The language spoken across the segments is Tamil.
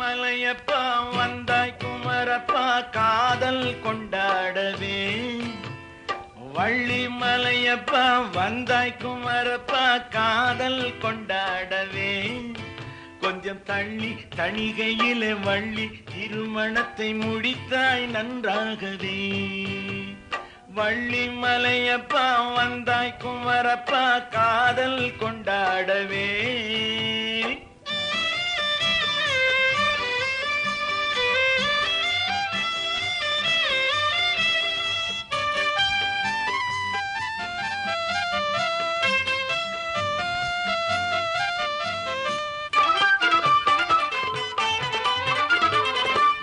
மலையப்பா வந்தாய் குமரப்பா காதல் கொண்டாடவே. வள்ளி மலையப்பா வந்தாய் குமரப்பா காதல் கொண்டாடவே. கொஞ்சம் தள்ளி தணிகையிலே வள்ளி திருமணத்தை முடித்தாய் நன்றாகவே. வள்ளி மலையப்பா வந்தாய் குமரப்பா காதல் கொண்டாடவே.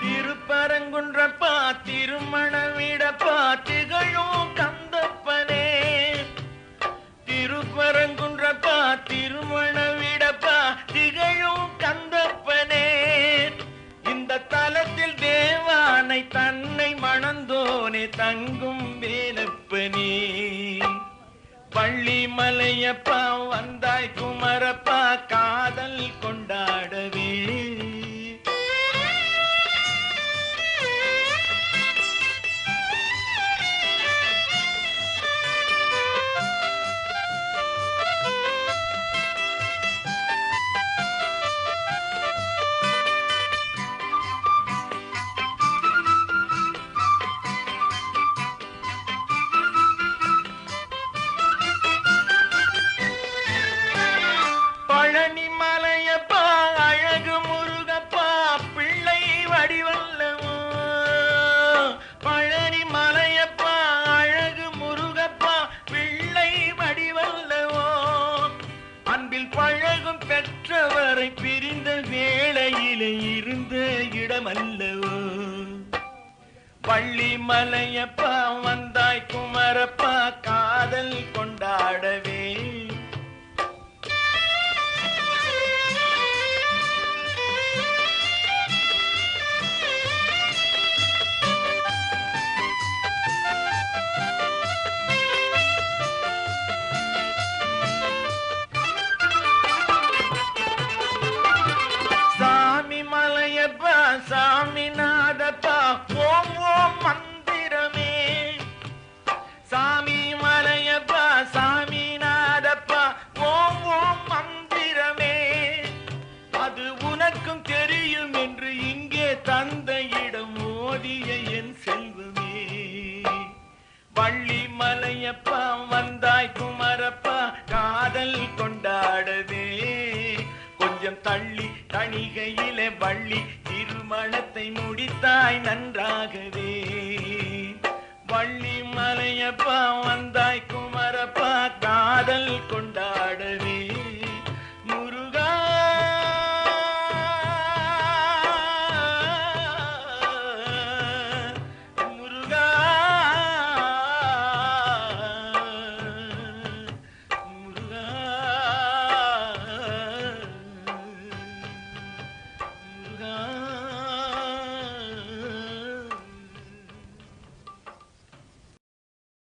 திருப்பரங்குன்றப்பா திருமண வீடப்பா திகழும் கந்தப்பனே. திருப்பரங்குன்றப்பா திருமண வீடப்பா திகழும் கந்தப்பனே. இந்த தலத்தில் தேவானை தன்னை மணந்தோனே தங்கும் வேலப்பனே. வள்ளி மலையப்பா வந்தாய் குமரப்பா காதல் கொண்டாடவே. பழனி மலையப்பா அழகு முருகப்பா பிள்ளை வடிவல்லவோ. பழனி மலையப்பா அழகு முருகப்பா பிள்ளை வடிவல்லவோ. அன்பில் பழகும் பெற்றவரை பிரிந்த வேளையிலே இருந்த இடமல்லவோ. வள்ளி மலையப்பா வந்தாய் குமரப்பா காதல் கொண்டாடவே. சாமி மலையப்பா சாமிநாதப்பா ஓம் ஓம் மந்திரமே. சாமி மலையப்பா சாமிநாதப்பா ஓம் ஓம் மந்திரமே. அது உனக்கும் தெரியும் என்று இங்கே தந்தையிடம் மோதிய என் செல்வமே. வள்ளி மலையப்பா வந்தாய் குமரப்பா காதல் கொண்டாடவே. கொஞ்சம் தள்ளி தணிகையிலே வள்ளி திருமணத்தை முடித்தாய் நன்றாகவே. வள்ளி மலையப்பா வந்த